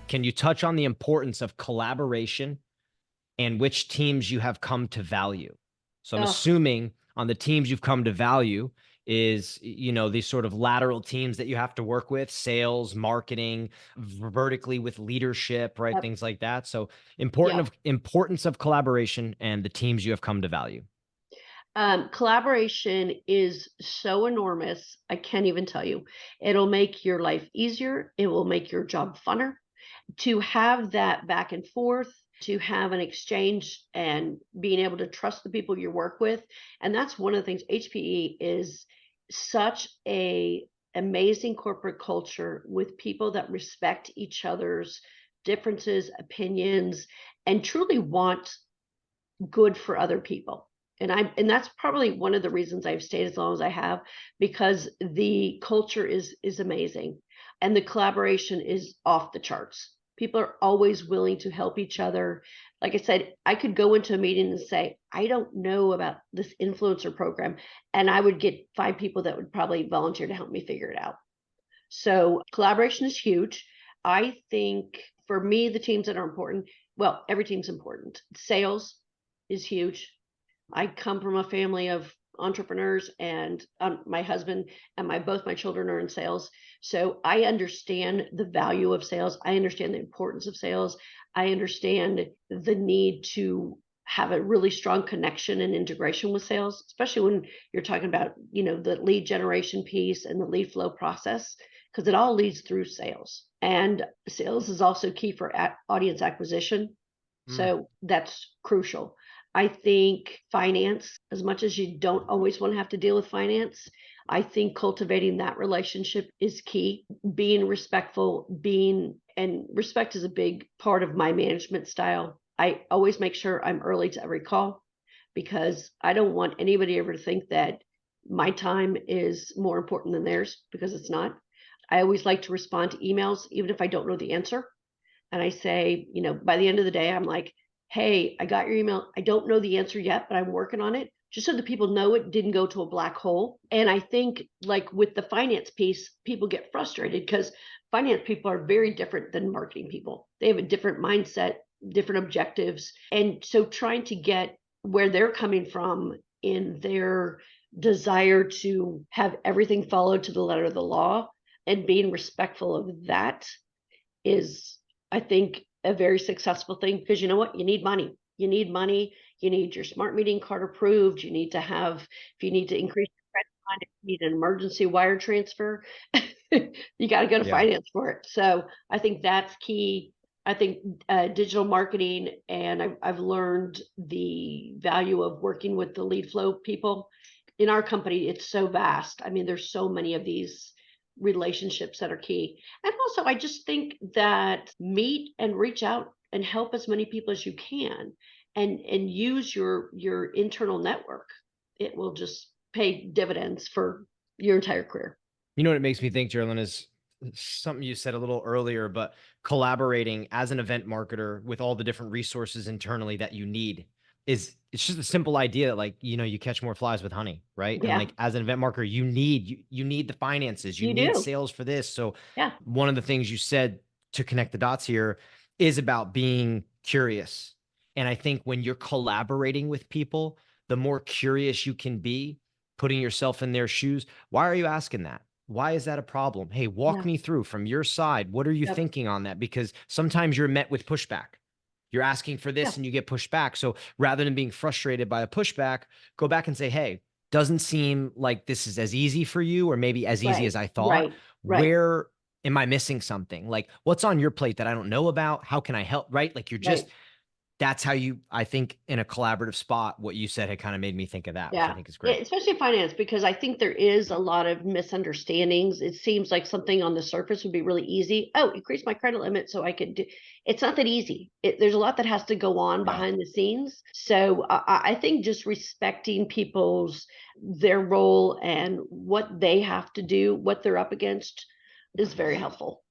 Can you touch on the importance of collaboration and which teams you have come to value? So I'm Oh, assuming on the teams you've come to value is, these sort of lateral teams that you have to work with, sales, marketing, vertically with leadership, right? yep, Things like that. So yep. importance of collaboration and the teams you have come to value. Collaboration is so enormous. I can't even tell you. It'll make your life easier. It will make your job funner. To have that back and forth, to have an exchange and being able to trust the people you work with. And that's one of the things. HPE is such a amazing corporate culture with people that respect each other's differences, opinions, and truly want good for other people. And that's probably one of the reasons I've stayed as long as I have, because the culture is amazing and the collaboration is off the charts. People are always willing to help each other. Like I said, I could go into a meeting and say, I don't know about this influencer program, and I would get 5 people that would probably volunteer to help me figure it out. So collaboration is huge. I think for me, the teams that are important, well, every team's important. Sales is huge. I come from a family of entrepreneurs, and my husband and both my children are in sales. So I understand the value of sales. I understand the importance of sales. I understand the need to have a really strong connection and integration with sales, especially when you're talking about, the lead generation piece and the lead flow process, because it all leads through sales. And sales is also key for audience acquisition. Mm. So that's crucial. I think finance, as much as you don't always want to have to deal with finance, I think cultivating that relationship is key. Being respectful, and respect is a big part of my management style. I always make sure I'm early to every call because I don't want anybody ever to think that my time is more important than theirs, because it's not. I always like to respond to emails, even if I don't know the answer. And I say, by the end of the day, I'm like, hey, I got your email. I don't know the answer yet, but I'm working on it, just so that people know it didn't go to a black hole. And I think, like with the finance piece, people get frustrated because finance people are very different than marketing people. They have a different mindset, different objectives. And so trying to get where they're coming from in their desire to have everything followed to the letter of the law and being respectful of that is, I think, a very successful thing, because you know what? You need money. You need money. You need your smart meeting card approved. You need to have, if you need to increase your credit line, if you need an emergency wire transfer, you got to go to Yeah. finance for it. So I think that's key. I think digital marketing, and I've learned the value of working with the lead flow people. In our company, it's so vast. I mean, there's so many of these relationships that are key. And also, I just think that meet and reach out and help as many people as you can, and use your internal network. It will just pay dividends for your entire career. You know what it makes me think, Gerilynn, is something you said a little earlier, but collaborating as an event marketer with all the different resources internally that you need is it's just a simple idea that, like, you catch more flies with honey, right? And Yeah, like as an event marketer, you need the finances, you you need do. sales for this. So Yeah, one of the things you said to connect the dots here is about being curious. And I think when you're collaborating with people, the more curious you can be, putting yourself in their shoes. Why are you asking that? Why is that a problem? Hey, walk yeah, me through from your side. What are you yep, thinking on that? Because sometimes you're met with pushback. You're asking for yeah, this and you get pushed back. So rather than being frustrated by a pushback, go back and say, hey, doesn't seem like this is as easy for you, or maybe as easy as right, I thought. right, right, Where am I missing something? Like, what's on your plate that I don't know about? How can I help? Right? Like, you're just, right. that's how you, I think, in a collaborative spot, what you said had kind of made me think of that, which I Yeah. think is Yeah, great. especially finance, because I think there is a lot of misunderstandings. It seems like something on the surface would be really easy. Oh, increase my credit limit so I could do. It's not that easy. There's a lot that has to go on Yeah. behind the scenes. So I think just respecting people's their role and what they have to do, what they're up against, is very helpful.